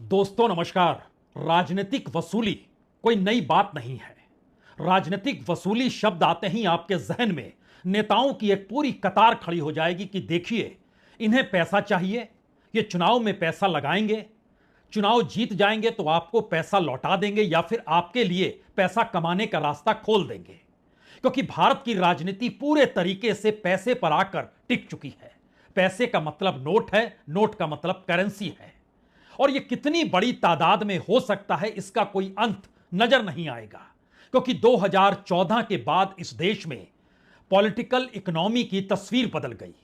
दोस्तों नमस्कार। राजनीतिक वसूली कोई नई बात नहीं है। राजनीतिक वसूली शब्द आते ही आपके जहन में नेताओं की एक पूरी कतार खड़ी हो जाएगी कि देखिए, इन्हें पैसा चाहिए, ये चुनाव में पैसा लगाएंगे, चुनाव जीत जाएंगे तो आपको पैसा लौटा देंगे या फिर आपके लिए पैसा कमाने का रास्ता खोल देंगे। क्योंकि भारत की राजनीति पूरे तरीके से पैसे पर आकर टिक चुकी है। पैसे का मतलब नोट है, नोट का मतलब करेंसी है। और यह कितनी बड़ी तादाद में हो सकता है, इसका कोई अंत नजर नहीं आएगा। क्योंकि 2014 के बाद इस देश में पॉलिटिकल इकोनॉमी की तस्वीर बदल गई।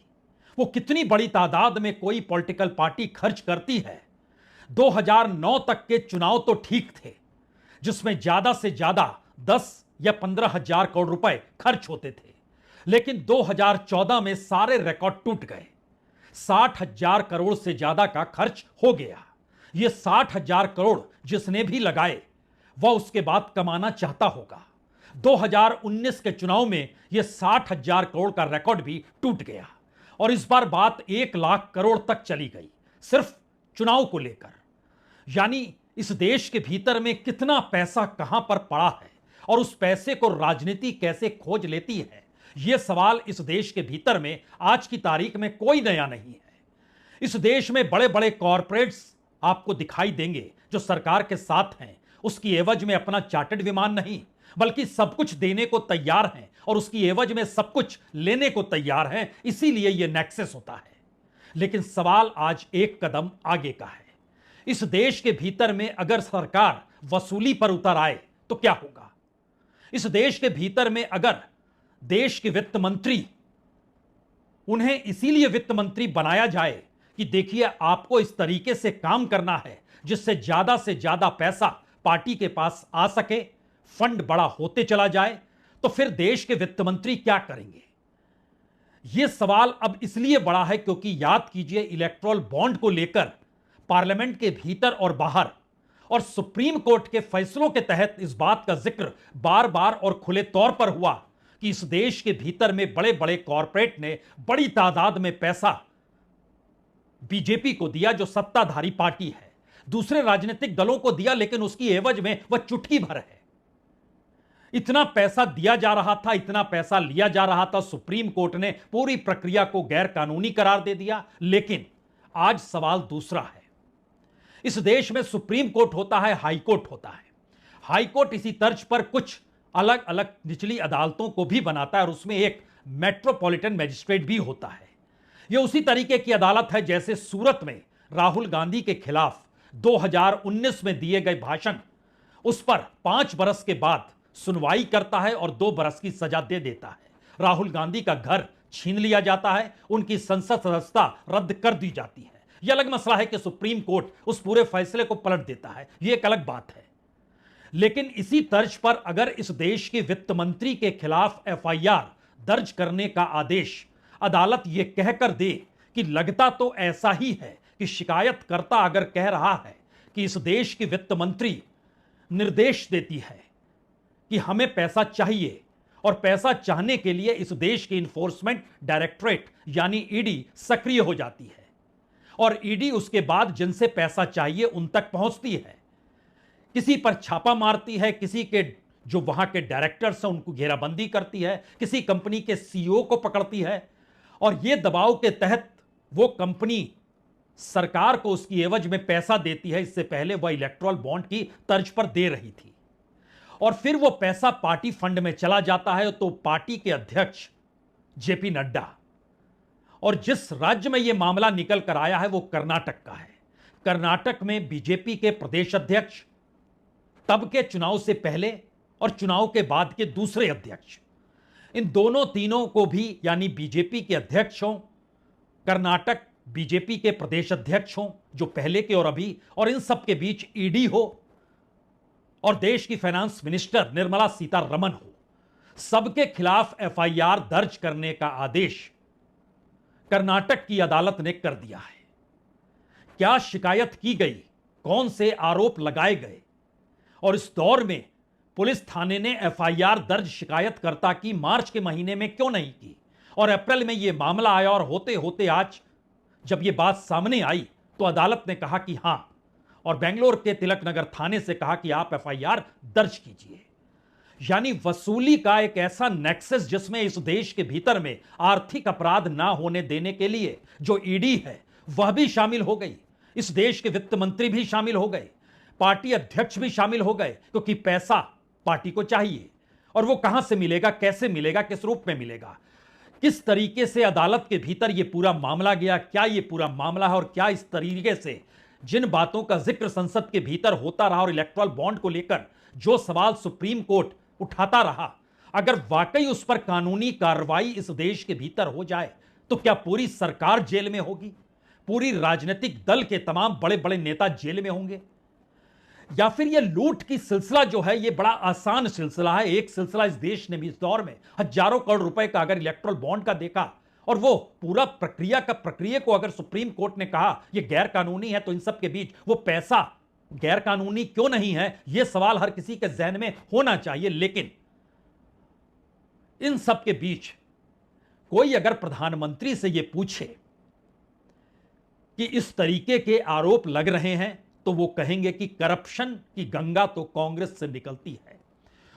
वो कितनी बड़ी तादाद में कोई पॉलिटिकल पार्टी खर्च करती है। 2009 तक के चुनाव तो ठीक थे, जिसमें ज्यादा से ज्यादा 10 या 15 हजार करोड़ रुपए खर्च होते थे। लेकिन 2014 में सारे रिकॉर्ड टूट गए। 60 हजार करोड़ से ज्यादा का खर्च हो गया। ये 60 हजार करोड़ जिसने भी लगाए वह उसके बाद कमाना चाहता होगा। 2019 के चुनाव में यह 60 हजार करोड़ का रिकॉर्ड भी टूट गया। और इस बार बात 1 लाख करोड़ तक चली गई, सिर्फ चुनाव को लेकर। यानी इस देश के भीतर में कितना पैसा कहां पर पड़ा है और उस पैसे को राजनीति कैसे खोज लेती है, यह सवाल इस देश के भीतर में आज की तारीख में कोई नया नहीं है। इस देश में बड़े बड़े कॉरपोरेट्स आपको दिखाई देंगे जो सरकार के साथ हैं। उसकी एवज में अपना चार्टर्ड विमान नहीं, बल्कि सब कुछ देने को तैयार हैं और उसकी एवज में सब कुछ लेने को तैयार हैं। इसीलिए यह नेक्सस होता है। लेकिन सवाल आज एक कदम आगे का है। इस देश के भीतर में अगर सरकार वसूली पर उतर आए तो क्या होगा? इस देश के भीतर में अगर देश के वित्त मंत्री, उन्हें इसीलिए वित्त मंत्री बनाया जाए कि देखिए, आपको इस तरीके से काम करना है जिससे ज्यादा से ज्यादा पैसा पार्टी के पास आ सके, फंड बड़ा होते चला जाए, तो फिर देश के वित्त मंत्री क्या करेंगे? यह सवाल अब इसलिए बड़ा है क्योंकि याद कीजिए, इलेक्टोरल बॉन्ड को लेकर पार्लियामेंट के भीतर और बाहर और सुप्रीम कोर्ट के फैसलों के तहत इस बात का जिक्र बार बार और खुले तौर पर हुआ कि इस देश के भीतर में बड़े बड़े कॉरपोरेट ने बड़ी तादाद में पैसा बीजेपी को दिया, जो सत्ताधारी पार्टी है। दूसरे राजनीतिक दलों को दिया, लेकिन उसकी एवज में वह चुटकी भर है। इतना पैसा दिया जा रहा था, इतना पैसा लिया जा रहा था। सुप्रीम कोर्ट ने पूरी प्रक्रिया को गैर कानूनी करार दे दिया। लेकिन आज सवाल दूसरा है। इस देश में सुप्रीम कोर्ट होता है, हाई कोर्ट होता है। हाई कोर्ट इसी तर्ज पर कुछ अलग अलग निचली अदालतों को भी बनाता है और उसमें एक मेट्रोपॉलिटन मैजिस्ट्रेट भी होता है। यह उसी तरीके की अदालत है जैसे सूरत में राहुल गांधी के खिलाफ 2019 में दिए गए भाषण, उस पर 5 बरस के बाद सुनवाई करता है और 2 बरस की सजा दे देता है। राहुल गांधी का घर छीन लिया जाता है, उनकी संसद सदस्यता रद्द कर दी जाती है। यह अलग मसला है कि सुप्रीम कोर्ट उस पूरे फैसले को पलट देता है, यह एक अलग बात है। लेकिन इसी तर्ज पर अगर इस देश के वित्त मंत्री के खिलाफ एफआईआर दर्ज करने का आदेश अदालत यह कहकर दे कि लगता तो ऐसा ही है कि शिकायतकर्ता अगर कह रहा है कि इस देश की वित्त मंत्री निर्देश देती है कि हमें पैसा चाहिए और पैसा चाहने के लिए इस देश की इन्फोर्समेंट डायरेक्टरेट यानी ईडी सक्रिय हो जाती है और ईडी उसके बाद जिनसे पैसा चाहिए उन तक पहुंचती है, किसी पर छापा मारती है, किसी के जो वहां के डायरेक्टर्स हैं उनको घेराबंदी करती है, किसी कंपनी के सीईओ को पकड़ती है और यह दबाव के तहत वो कंपनी सरकार को उसकी एवज में पैसा देती है। इससे पहले वह इलेक्टोरल बॉन्ड की तर्ज पर दे रही थी और फिर वो पैसा पार्टी फंड में चला जाता है। तो पार्टी के अध्यक्ष जेपी नड्डा, और जिस राज्य में यह मामला निकल कर आया है वो कर्नाटक का है। कर्नाटक में बीजेपी के प्रदेश अध्यक्ष, तब के चुनाव से पहले और चुनाव के बाद के दूसरे अध्यक्ष, इन दोनों तीनों को भी यानी बीजेपी के अध्यक्ष हों, कर्नाटक बीजेपी के प्रदेश अध्यक्ष हों जो पहले के और अभी, और इन सब के बीच ईडी हो और देश की फाइनेंस मिनिस्टर निर्मला सीतारमण हो, सबके खिलाफ एफआईआर दर्ज करने का आदेश कर्नाटक की अदालत ने कर दिया है। क्या शिकायत की गई, कौन से आरोप लगाए गए, और इस दौर में पुलिस थाने ने एफआईआर दर्ज शिकायतकर्ता की मार्च के महीने में क्यों नहीं की और अप्रैल में यह मामला आया और होते होते आज जब यह बात सामने आई तो अदालत ने कहा कि हां, और बेंगलोर के तिलक नगर थाने से कहा कि आप एफआईआर दर्ज कीजिए। यानी वसूली का एक ऐसा नेक्सस जिसमें इस देश के भीतर में आर्थिक अपराध ना होने देने के लिए जो ईडी है वह भी शामिल हो गई, इस देश के वित्त मंत्री भी शामिल हो गए, पार्टी अध्यक्ष भी शामिल हो गए, क्योंकि पैसा पार्टी को चाहिए और वो कहां से मिलेगा, कैसे मिलेगा, किस रूप में मिलेगा, किस तरीके से अदालत के भीतर यह पूरा मामला गया, क्या यह पूरा मामला है और क्या इस तरीके से जिन बातों का जिक्र संसद के भीतर होता रहा और इलेक्टोरल बॉन्ड को लेकर जो सवाल सुप्रीम कोर्ट उठाता रहा, अगर वाकई उस पर कानूनी कार्रवाई इस देश के भीतर हो जाए तो क्या पूरी सरकार जेल में होगी, पूरी राजनीतिक दल के तमाम बड़े बड़े नेता जेल में होंगे, या फिर यह लूट की सिलसिला जो है यह बड़ा आसान सिलसिला है। एक सिलसिला इस देश ने भी इस दौर में हजारों करोड़ रुपए का अगर इलेक्टोरल बॉन्ड का देखा और वो पूरा प्रक्रिया को अगर सुप्रीम कोर्ट ने कहा यह गैर कानूनी है, तो इन सब के बीच वो पैसा गैर कानूनी क्यों नहीं है, यह सवाल हर किसी के जहन में होना चाहिए। लेकिन इन सब के बीच कोई अगर प्रधानमंत्री से यह पूछे कि इस तरीके के आरोप लग रहे हैं तो वो कहेंगे कि करप्शन की गंगा तो कांग्रेस से निकलती है,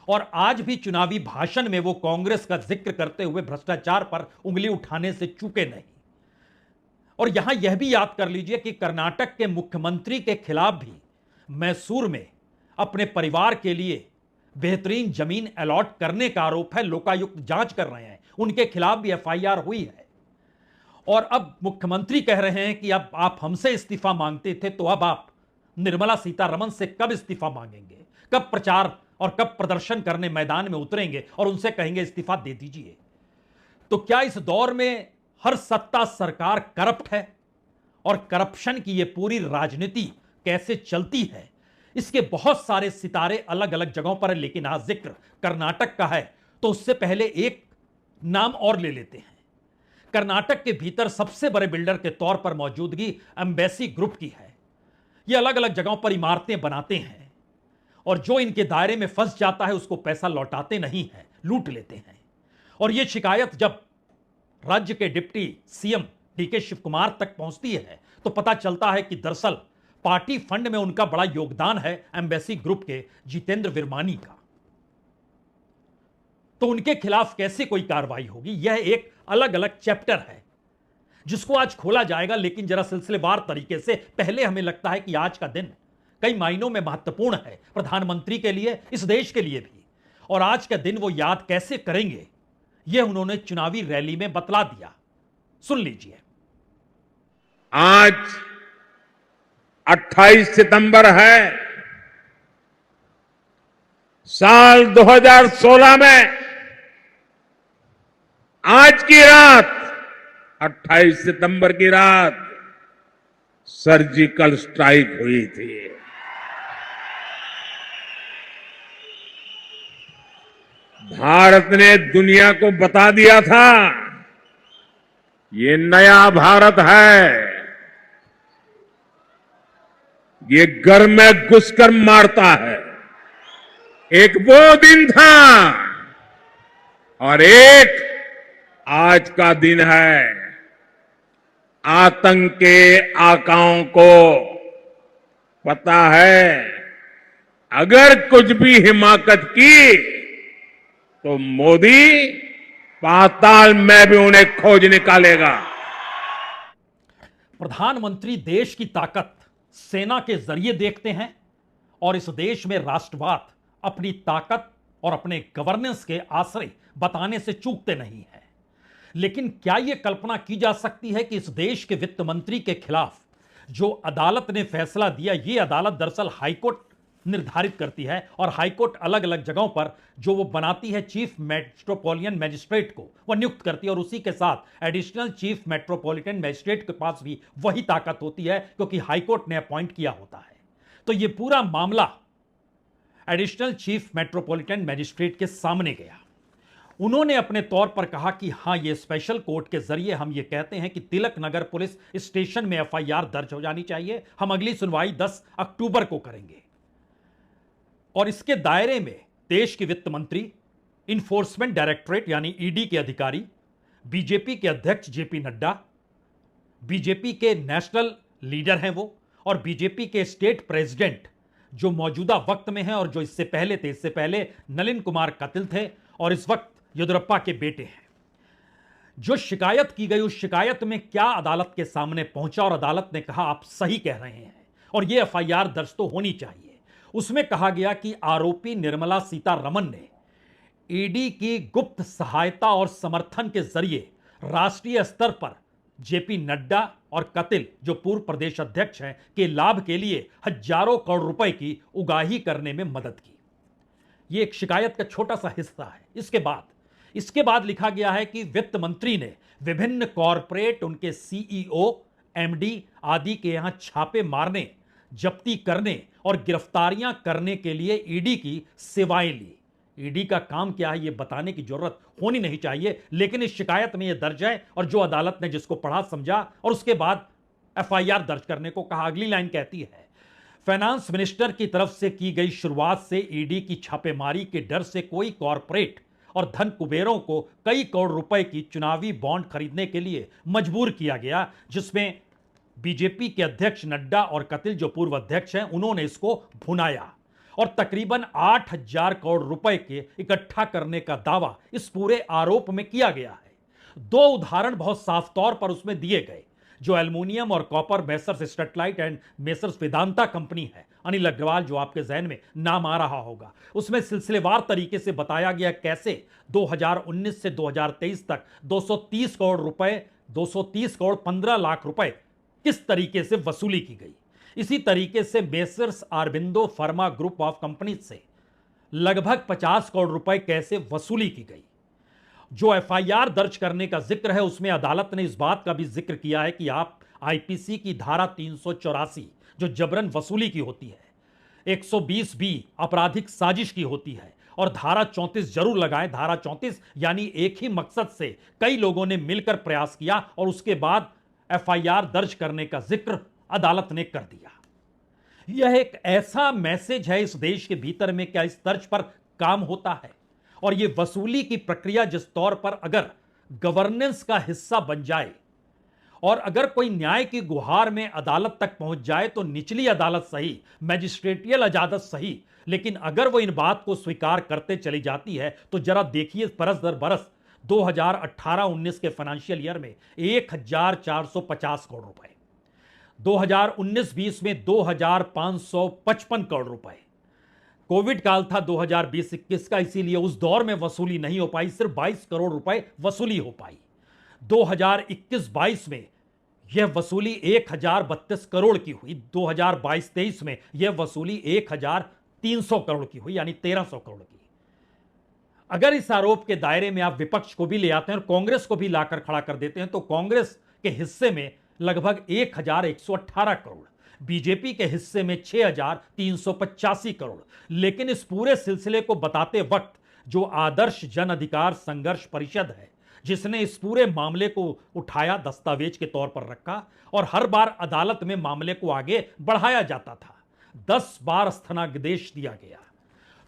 और आज भी चुनावी भाषण में वो कांग्रेस का जिक्र करते हुए भ्रष्टाचार पर उंगली उठाने से चूके नहीं। और यहां यह भी याद कर लीजिए कि कर्नाटक के मुख्यमंत्री के खिलाफ भी मैसूर में अपने परिवार के लिए बेहतरीन जमीन अलॉट करने का आरोप है, लोकायुक्त जांच कर रहे हैं, उनके खिलाफ भी एफआईआर हुई है। और अब मुख्यमंत्री कह रहे हैं कि अब आप हमसे इस्तीफा मांगते थे तो अब आप निर्मला सीतारमण से कब इस्तीफा मांगेंगे, कब प्रचार और कब प्रदर्शन करने मैदान में उतरेंगे और उनसे कहेंगे इस्तीफा दे दीजिए। तो क्या इस दौर में हर सत्ता सरकार करप्ट है और करप्शन की यह पूरी राजनीति कैसे चलती है, इसके बहुत सारे सितारे अलग अलग जगहों पर है। लेकिन आज जिक्र कर्नाटक का है तो उससे पहले एक नाम और ले लेते हैं। कर्नाटक के भीतर सबसे बड़े बिल्डर के तौर पर मौजूदगी एम्बेसी ग्रुप की है। ये अलग अलग जगहों पर इमारतें बनाते हैं और जो इनके दायरे में फंस जाता है उसको पैसा लौटाते नहीं है, लूट लेते हैं। और यह शिकायत जब राज्य के deputy CM DK Shivakumar तक पहुंचती है तो पता चलता है कि दरअसल पार्टी फंड में उनका बड़ा योगदान है एम्बेसी ग्रुप के जितेंद्र विरमानी का। तो उनके खिलाफ कैसे कोई कार्रवाई होगी, यह एक अलग अलग चैप्टर है जिसको आज खोला जाएगा। लेकिन जरा सिलसिलेवार तरीके से पहले हमें लगता है कि आज का दिन कई मायनों में महत्वपूर्ण है प्रधानमंत्री के लिए, इस देश के लिए भी। और आज का दिन वो याद कैसे करेंगे यह उन्होंने चुनावी रैली में बतला दिया। सुन लीजिए। आज 28 सितंबर है। साल 2016 में आज की रात 28 सितंबर की रात सर्जिकल स्ट्राइक हुई थी। भारत ने दुनिया को बता दिया था ये नया भारत है, ये घर में घुसकर मारता है। एक वो दिन था और एक आज का दिन है। आतंक के आकाओं को पता है अगर कुछ भी हिमाकत की तो मोदी पाताल में भी उन्हें खोज निकालेगा। प्रधानमंत्री देश की ताकत सेना के जरिए देखते हैं और इस देश में राष्ट्रवाद अपनी ताकत और अपने गवर्नेंस के आश्रय बताने से चूकते नहीं है। लेकिन क्या यह कल्पना की जा सकती है कि इस देश के वित्त मंत्री के खिलाफ जो अदालत ने फैसला दिया, यह अदालत दरअसल हाईकोर्ट निर्धारित करती है और हाईकोर्ट अलग अलग जगहों पर जो वो बनाती है चीफ मेट्रोपॉलिटन मैजिस्ट्रेट को वह नियुक्त करती है और उसी के साथ एडिशनल चीफ मेट्रोपॉलिटन मैजिस्ट्रेट के पास भी वही ताकत होती है क्योंकि हाईकोर्ट ने अपॉइंट किया होता है। तो यह पूरा मामला एडिशनल चीफ मेट्रोपॉलिटन मैजिस्ट्रेट के सामने गया। उन्होंने अपने तौर पर कहा कि हां, यह स्पेशल कोर्ट के जरिए हम यह कहते हैं कि तिलक नगर पुलिस स्टेशन में एफआईआर दर्ज हो जानी चाहिए। हम अगली सुनवाई 10 अक्टूबर को करेंगे और इसके दायरे में देश के वित्त मंत्री, इन्फोर्समेंट डायरेक्टरेट यानी ईडी के अधिकारी, बीजेपी के अध्यक्ष जेपी नड्डा, बीजेपी के नेशनल लीडर हैं वो, और बीजेपी के स्टेट प्रेसिडेंट जो मौजूदा वक्त में हैं और जो इससे पहले नलिन कुमार कतिल थे और इस वक्त येदियुरप्पा के बेटे हैं। जो शिकायत की गई उस शिकायत में क्या अदालत के सामने पहुंचा और अदालत ने कहा आप सही कह रहे हैं और यह एफआईआर दर्ज तो होनी चाहिए। उसमें कहा गया कि आरोपी निर्मला सीतारमण ने ईडी की गुप्त सहायता और समर्थन के जरिए राष्ट्रीय स्तर पर जेपी नड्डा और कतिल जो पूर्व प्रदेश अध्यक्ष हैं के लाभ के लिए हजारों करोड़ रुपए की उगाही करने में मदद की। यह एक शिकायत का छोटा सा हिस्सा है। इसके बाद लिखा गया है कि वित्त मंत्री ने विभिन्न कॉरपोरेट, उनके सीईओ, एमडी आदि के यहां छापे मारने, जब्ती करने और गिरफ्तारियां करने के लिए ईडी की सेवाएं ली। ईडी का काम क्या है यह बताने की जरूरत होनी नहीं चाहिए, लेकिन इस शिकायत में यह दर्ज है और जो अदालत ने जिसको पढ़ा समझा और उसके बाद एफआईआर दर्ज करने को कहा। अगली लाइन कहती है, फाइनेंस मिनिस्टर की तरफ से की गई शुरुआत से ईडी की छापेमारी के डर से कोई कॉरपोरेट और धन कुबेरों को कई करोड़ रुपए की चुनावी बॉन्ड खरीदने के लिए मजबूर किया गया, जिसमें बीजेपी के अध्यक्ष नड्डा और कतिल जो पूर्व अध्यक्ष हैं उन्होंने इसको भुनाया और तकरीबन 8,000 करोड़ रुपए के इकट्ठा करने का दावा इस पूरे आरोप में किया गया है। दो उदाहरण बहुत साफ तौर पर उसमें दिए गए। जो एल्युमिनियम और copper messrs Sterlite and messrs Vedanta company है, अनिल अग्रवाल जो आपके जहन में नाम आ रहा होगा, उसमें सिलसिलेवार तरीके से बताया गया कैसे 2019 से 2023 तक 230 करोड़ 15 लाख रुपए किस तरीके से वसूली की गई। इसी तरीके से messrs Aurobindo pharma group of company से लगभग 50 करोड़ रुपए कैसे वसूली की गई। जो एफआईआर दर्ज करने का जिक्र है उसमें अदालत ने इस बात का भी जिक्र किया है कि आप आईपीसी की धारा 384 जो जबरन वसूली की होती है, 120 बी आपराधिक साजिश की होती है और धारा 34 जरूर लगाएं। धारा 34 यानी एक ही मकसद से कई लोगों ने मिलकर प्रयास किया और उसके बाद एफआईआर दर्ज करने का जिक्र अदालत ने कर दिया। यह एक ऐसा मैसेज है इस देश के भीतर में क्या इस तर्ज पर काम होता है और यह वसूली की प्रक्रिया जिस तौर पर अगर गवर्नेंस का हिस्सा बन जाए और अगर कोई न्याय की गुहार में अदालत तक पहुंच जाए तो निचली अदालत सही, मैजिस्ट्रेटियल अदालत सही, लेकिन अगर वो इन बात को स्वीकार करते चली जाती है तो जरा देखिए बरस दर बरस 2018-19 के फाइनेंशियल ईयर में 1,450 करोड़ रुपए, 2019-20 में 2,555 करोड़ रुपए। कोविड काल था 2020-21 का, इसीलिए उस दौर में वसूली नहीं हो पाई, सिर्फ 22 करोड़ रुपए वसूली हो पाई। 2021-22 में यह वसूली 1,032 करोड़ की हुई, 2022-23 में यह वसूली 1,300 करोड़ की हुई, यानी 1,300 करोड़ की। अगर इस आरोप के दायरे में आप विपक्ष को भी ले आते हैं और कांग्रेस को भी लाकर खड़ा कर देते हैं तो कांग्रेस के हिस्से में लगभग 1,118 करोड़, बीजेपी के हिस्से में 6,385 करोड़। लेकिन इस पूरे सिलसिले को बताते वक्त जो आदर्श जन अधिकार संघर्ष परिषद है जिसने इस पूरे मामले को उठाया, दस्तावेज के तौर पर रखा और हर बार अदालत में मामले को आगे बढ़ाया जाता था, 10 बार स्थगनादेश दिया गया,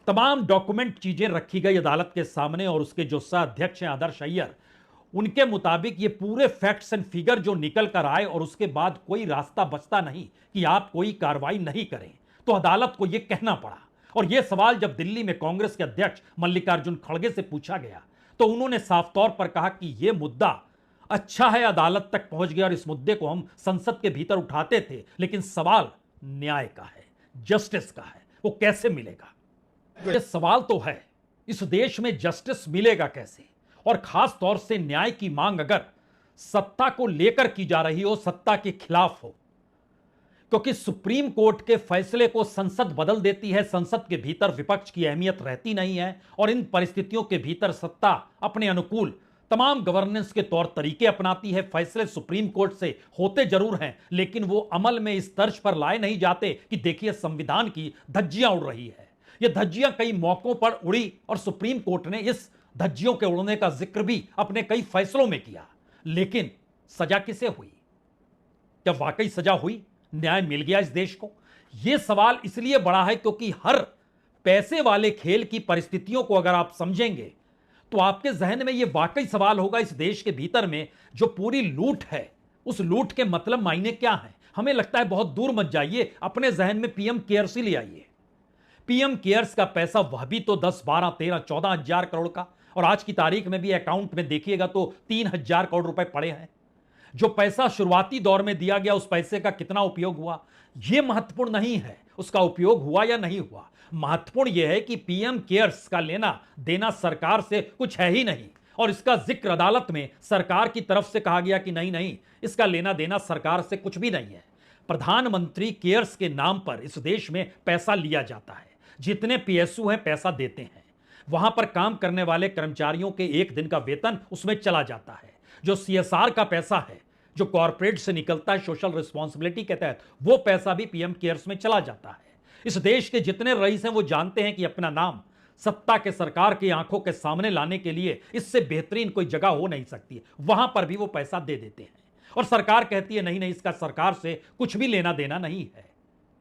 तमाम डॉक्यूमेंट चीजें रखी गई अदालत के सामने और उसके जो सह अध्यक्ष हैं आदर्श अय्यर, उनके मुताबिक ये पूरे फैक्ट्स एंड फिगर जो निकल कर आए और उसके बाद कोई रास्ता बचता नहीं कि आप कोई कार्रवाई नहीं करें, तो अदालत को यह कहना पड़ा। और यह सवाल जब दिल्ली में कांग्रेस के अध्यक्ष मल्लिकार्जुन खड़गे से पूछा गया तो उन्होंने साफ तौर पर कहा कि यह मुद्दा अच्छा है अदालत तक पहुंच गया और इस मुद्दे को हम संसद के भीतर उठाते थे, लेकिन सवाल न्याय का है, जस्टिस का है, वो कैसे मिलेगा। यह सवाल तो है इस देश में जस्टिस मिलेगा कैसे, और खास तौर से न्याय की मांग अगर सत्ता को लेकर की जा रही हो, सत्ता के खिलाफ हो, क्योंकि सुप्रीम कोर्ट के फैसले को संसद बदल देती है, संसद के भीतर विपक्ष की अहमियत रहती नहीं है और इन परिस्थितियों के भीतर सत्ता अपने अनुकूल तमाम गवर्नेंस के तौर तरीके अपनाती है। फैसले सुप्रीम कोर्ट से होते जरूर हैं लेकिन वो अमल में इस तर्ज पर लाए नहीं जाते कि देखिए संविधान की धज्जियां उड़ रही है। ये धज्जियां कई मौकों पर उड़ी और सुप्रीम कोर्ट ने इस धज्जियों के उड़ने का जिक्र भी अपने कई फैसलों में किया, लेकिन सजा किसे हुई? क्या वाकई सजा हुई? न्याय मिल गया इस देश को? यह सवाल इसलिए बड़ा है क्योंकि हर पैसे वाले खेल की परिस्थितियों को अगर आप समझेंगे तो आपके जहन में यह वाकई सवाल होगा, इस देश के भीतर में जो पूरी लूट है उस लूट के मतलब मायने क्या है? हमें लगता है बहुत दूर मत जाइए, अपने जहन में पीएम केयर्स ही ले आइए। पीएम केयर्स का पैसा वह भी तो 10, 12, 13, 14 हजार करोड़ का, और आज की तारीख में भी अकाउंट में देखिएगा तो 3,000 करोड़ रुपए पड़े हैं। जो पैसा शुरुआती दौर में दिया गया, उस पैसे का कितना उपयोग हुआ, यह महत्वपूर्ण नहीं है उसका उपयोग हुआ या नहीं हुआ। महत्वपूर्ण यह है कि पीएम केयर्स का लेना देना सरकार से कुछ है ही नहीं, और इसका जिक्र अदालत में सरकार की तरफ से कहा गया कि नहीं नहीं, इसका लेना देना सरकार से कुछ भी नहीं है। प्रधानमंत्री केयर्स के नाम पर इस देश में पैसा लिया जाता है। जितने पीएसयू हैं पैसा देते हैं, वहां पर काम करने वाले कर्मचारियों के एक दिन का वेतन उसमें चला जाता है। जो सीएसआर का पैसा है, जो कॉर्पोरेट से निकलता है सोशल रिस्पॉन्सिबिलिटी के तहत, वो पैसा भी पीएम केयर्स में चला जाता है। इस देश के जितने रईस हैं वो जानते हैं कि अपना नाम सत्ता के सरकार की आंखों के सामने लाने के लिए इससे बेहतरीन कोई जगह हो नहीं सकती है। वहां पर भी वो पैसा दे देते हैं, और सरकार कहती है नहीं नहीं, इसका सरकार से कुछ भी लेना देना नहीं है।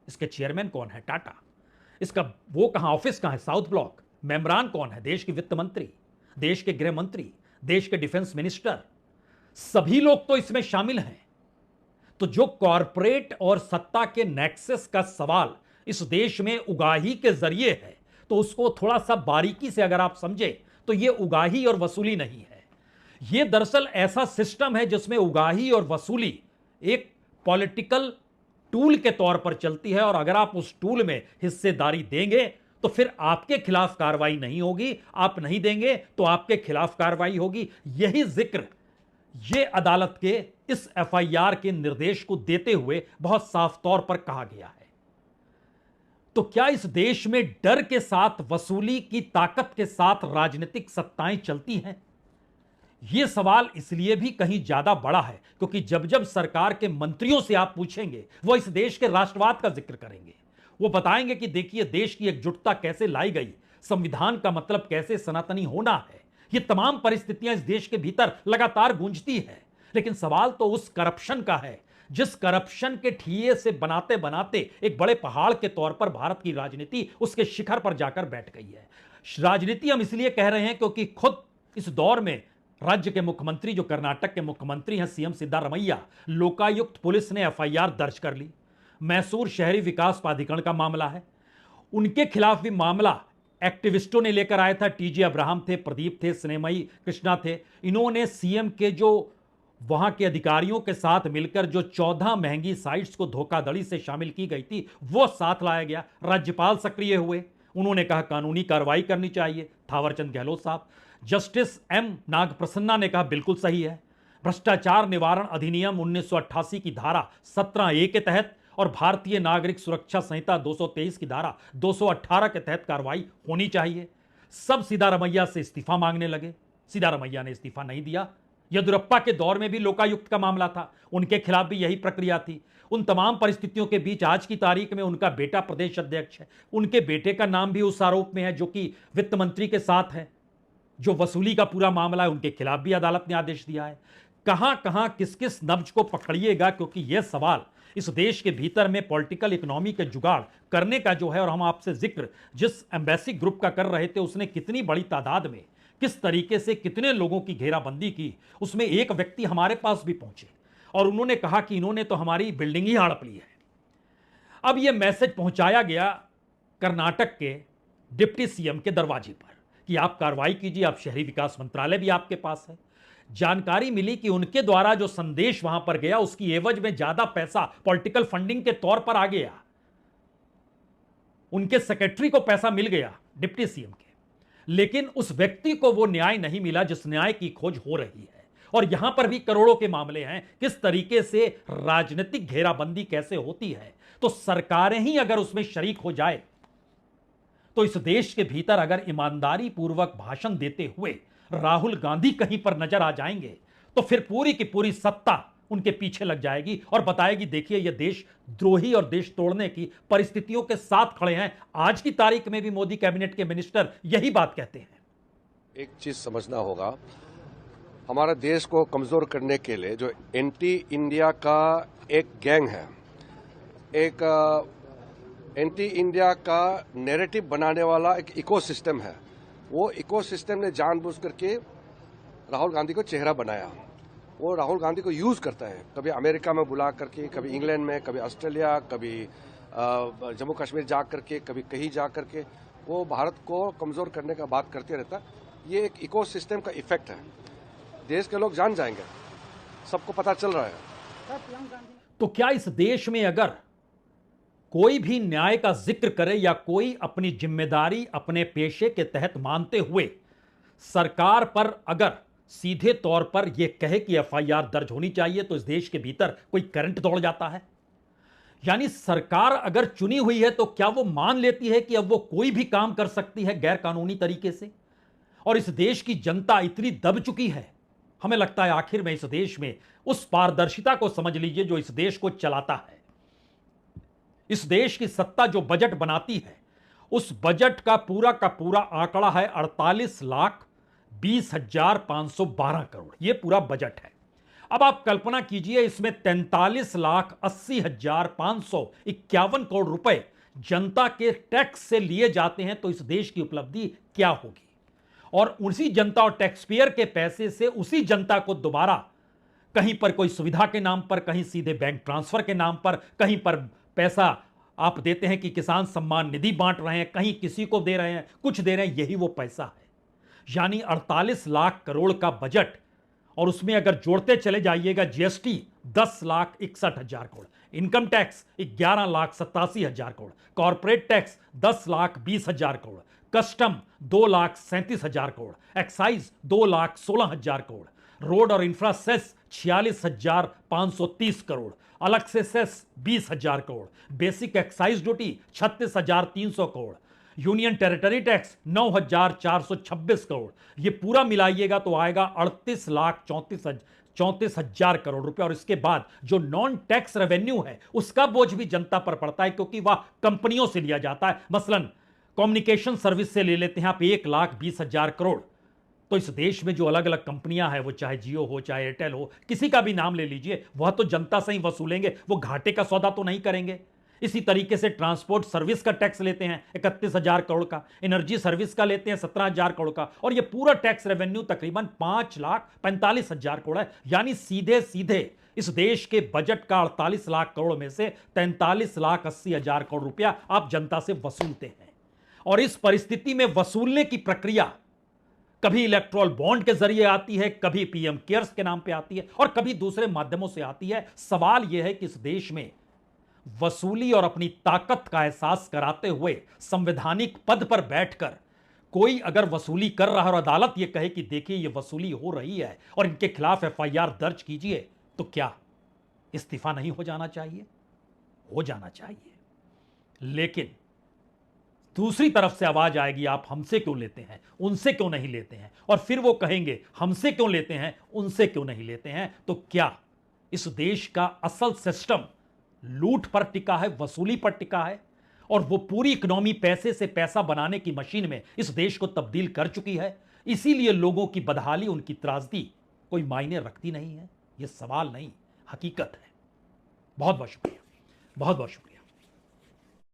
इसके चेयरमैन कौन है? टाटा। इसका वो कहां, ऑफिस कहां है? South block. मेंबरान कौन है? देश के वित्त मंत्री, देश के गृह मंत्री, देश के डिफेंस मिनिस्टर, सभी लोग तो इसमें शामिल हैं। तो जो कॉरपोरेट और सत्ता के नेक्सस का सवाल इस देश में उगाही के जरिए है, तो उसको थोड़ा सा बारीकी से अगर आप समझे तो यह उगाही और वसूली नहीं है। यह दरअसल ऐसा सिस्टम है जिसमें उगाही और वसूली एक पॉलिटिकल टूल के तौर पर चलती है, और अगर आप उस टूल में हिस्सेदारी देंगे तो फिर आपके खिलाफ कार्रवाई नहीं होगी, आप नहीं देंगे तो आपके खिलाफ कार्रवाई होगी। यही जिक्र ये अदालत के इस एफआईआर के निर्देश को देते हुए बहुत साफ तौर पर कहा गया है। तो क्या इस देश में डर के साथ वसूली की ताकत के साथ राजनीतिक सत्ताएं चलती हैं? यह सवाल इसलिए भी कहीं ज्यादा बड़ा है क्योंकि जब जब सरकार के मंत्रियों से आप पूछेंगे, वो इस देश के राष्ट्रवाद का जिक्र करेंगे। वो बताएंगे कि देखिए देश की एकजुटता कैसे लाई गई, संविधान का मतलब कैसे सनातनी होना है। ये तमाम परिस्थितियां इस देश के भीतर लगातार गूंजती है। लेकिन सवाल तो उस करप्शन का है जिस करप्शन के ठिए से बनाते बनाते एक बड़े पहाड़ के तौर पर भारत की राजनीति उसके शिखर पर जाकर बैठ गई है। राजनीति हम इसलिए कह रहे हैं क्योंकि खुद इस दौर में राज्य के मुख्यमंत्री, जो कर्नाटक के मुख्यमंत्री हैं सीएम सिद्धारमैया, लोकायुक्त पुलिस ने एफआईआर दर्ज कर ली। मैसूर शहरी विकास प्राधिकरण का मामला है, उनके खिलाफ भी मामला एक्टिविस्टों ने लेकर आया था। टीजे अब्राहम थे, प्रदीप थे, स्नेहमयी कृष्णा थे। इन्होंने सीएम के जो वहां के अधिकारियों के साथ मिलकर जो 14 महंगी साइट्स को धोखाधड़ी से शामिल की गई थी वो साथ लाया गया। राज्यपाल सक्रिय हुए, उन्होंने कहा कानूनी कार्रवाई करनी चाहिए। थावरचंद गहलोत साहब, जस्टिस एम नागप्रसन्ना ने कहा बिल्कुल सही है। भ्रष्टाचार निवारण अधिनियम 1988 की धारा 17A के तहत और भारतीय नागरिक सुरक्षा संहिता 223 की धारा 218 के तहत कार्रवाई होनी चाहिए। सब सिद्धारमैया से इस्तीफा मांगने लगे। सिद्धारमैया ने इस्तीफा नहीं दिया। येदियुरप्पा के दौर में भी लोकायुक्त का मामला था, उनके खिलाफ भी यही प्रक्रिया थी। उन तमाम परिस्थितियों के बीच आज की तारीख में उनका बेटा प्रदेश अध्यक्ष है। उनके बेटे का नाम भी उस आरोप में है जो कि वित्त मंत्री के साथ है। जो वसूली का पूरा मामला है उनके खिलाफ भी अदालत ने आदेश दिया है। कहां कहां किस किस नब्ज को पकड़िएगा, क्योंकि यह सवाल इस देश के भीतर में पॉलिटिकल इकोनॉमी के जुगाड़ करने का जो है, और हम आपसे जिक्र जिस एम्बेसी ग्रुप का कर रहे थे उसने कितनी बड़ी तादाद में किस तरीके से कितने लोगों की घेराबंदी की, उसमें एक व्यक्ति हमारे पास भी पहुंचे और उन्होंने कहा कि इन्होंने तो हमारी बिल्डिंग ही हड़प ली है। अब यह मैसेज पहुंचाया गया कर्नाटक के डिप्टी सीएम के दरवाजे पर कि आप कार्रवाई कीजिए, आप शहरी विकास मंत्रालय भी आपके पास है। जानकारी मिली कि उनके द्वारा जो संदेश वहां पर गया उसकी एवज में ज्यादा पैसा पॉलिटिकल फंडिंग के तौर पर आ गया। उनके सेक्रेटरी को पैसा मिल गया डिप्टी सीएम के, लेकिन उस व्यक्ति को वो न्याय नहीं मिला जिस न्याय की खोज हो रही है। और यहां पर भी करोड़ों के मामले हैं। किस तरीके से राजनीतिक घेराबंदी कैसे होती है, तो सरकारें ही अगर उसमें शरीक हो जाए तो इस देश के भीतर अगर ईमानदारी पूर्वक भाषण देते हुए राहुल गांधी कहीं पर नजर आ जाएंगे तो फिर पूरी की पूरी सत्ता उनके पीछे लग जाएगी और बताएगी देखिए यह देश द्रोही और देश तोड़ने की परिस्थितियों के साथ खड़े हैं। आज की तारीख में भी मोदी कैबिनेट के मिनिस्टर यही बात कहते हैं। एक चीज समझना होगा, हमारे देश को कमजोर करने के लिए जो एंटी इंडिया का एक गैंग है, एक एंटी इंडिया का नैरेटिव बनाने वाला एक इकोसिस्टम है, वो इकोसिस्टम ने जानबूझ करके राहुल गांधी को चेहरा बनाया। वो राहुल गांधी को यूज करता है, कभी अमेरिका में बुला करके, कभी इंग्लैंड में, कभी ऑस्ट्रेलिया, कभी जम्मू कश्मीर जा करके, कभी कहीं जा करके वो भारत को कमजोर करने का बात करते रहता है। ये एक इकोसिस्टम का इफेक्ट है, देश के लोग जान जाएंगे, सबको पता चल रहा है। तो क्या इस देश में अगर कोई भी न्याय का जिक्र करे या कोई अपनी जिम्मेदारी अपने पेशे के तहत मानते हुए सरकार पर अगर सीधे तौर पर यह कहे कि एफआईआर दर्ज होनी चाहिए, तो इस देश के भीतर कोई करंट दौड़ जाता है? यानी सरकार अगर चुनी हुई है तो क्या वो मान लेती है कि अब वो कोई भी काम कर सकती है गैर कानूनी तरीके से? और इस देश की जनता इतनी दब चुकी है, हमें लगता है आखिर में इस देश में उस पारदर्शिता को समझ लीजिए जो इस देश को चलाता है। इस देश की सत्ता जो बजट बनाती है, उस बजट का पूरा आंकड़ा है 48,20,512 करोड़। यह पूरा बजट है। अब आप कल्पना कीजिए, इसमें 43,80,551 करोड़ रुपए जनता के टैक्स से लिए जाते हैं, तो इस देश की उपलब्धि क्या होगी? और उसी जनता और टैक्स पेयर के पैसे से उसी जनता को दोबारा कहीं पर कोई सुविधा के नाम पर, कहीं सीधे बैंक ट्रांसफर के नाम पर, कहीं पर पैसा आप देते हैं कि किसान सम्मान निधि बांट रहे हैं, कहीं किसी को दे रहे हैं, कुछ दे रहे हैं, यही वो पैसा है। यानी 48 लाख करोड़ का बजट, और उसमें अगर जोड़ते चले जाइएगा GST 10,61,000 crore, income tax 11,87,000 crore, corporate tax 10,20,000 crore, custom 2,37,000 crore, excise 2,16,000 crore, road और इंफ्रा सेस 46,530 करोड़, अलग से cess 20,000 crore, basic excise duty 36,300 crore, union territory tax 9,426 crore. ये पूरा मिलाइएगा तो आएगा 38,34,000 करोड़ रुपए। और इसके बाद जो नॉन टैक्स रेवेन्यू है उसका बोझ भी जनता पर पड़ता है, क्योंकि वह कंपनियों से लिया जाता है। मसलन कम्युनिकेशन सर्विस से ले लेते हैं आप 1,20,000 करोड़। तो इस देश में जो अलग अलग कंपनियां हैं, वो चाहे जियो हो, चाहे एयरटेल हो, किसी का भी नाम ले लीजिए, वह तो जनता से ही वसूलेंगे, वो घाटे का सौदा तो नहीं करेंगे। इसी तरीके से ट्रांसपोर्ट सर्विस का टैक्स लेते हैं 31,000 करोड़ का, एनर्जी सर्विस का लेते हैं 17,000 करोड़ का, और यह पूरा टैक्स रेवेन्यू तकरीबन 5,45,000 करोड़ है। यानी सीधे सीधे इस देश के बजट का 48 लाख करोड़ में से 43,80,000 करोड़ रुपया आप जनता से वसूलते हैं। और इस परिस्थिति में वसूलने की प्रक्रिया कभी इलेक्ट्रॉल बॉन्ड के जरिए आती है, कभी पीएम केयर्स के नाम पे आती है, और कभी दूसरे माध्यमों से आती है। सवाल यह है कि इस देश में वसूली और अपनी ताकत का एहसास कराते हुए संवैधानिक पद पर बैठकर कोई अगर वसूली कर रहा है और अदालत यह कहे कि देखिए ये वसूली हो रही है और इनके खिलाफ एफआईआर दर्ज कीजिए, तो क्या इस्तीफा नहीं हो जाना चाहिए? हो जाना चाहिए। लेकिन दूसरी तरफ से आवाज आएगी, आप हमसे क्यों लेते हैं, उनसे क्यों नहीं लेते हैं? और फिर वो कहेंगे हमसे क्यों लेते हैं, उनसे क्यों नहीं लेते हैं? तो क्या इस देश का असल सिस्टम लूट पर टिका है, वसूली पर टिका है, और वो पूरी इकोनॉमी पैसे से पैसा बनाने की मशीन में इस देश को तब्दील कर चुकी है? इसीलिए लोगों की बदहाली, उनकी त्रासदी कोई मायने रखती नहीं है। यह सवाल नहीं, हकीकत है। बहुत बहुत शुक्रिया, बहुत बहुत शुक्रिया।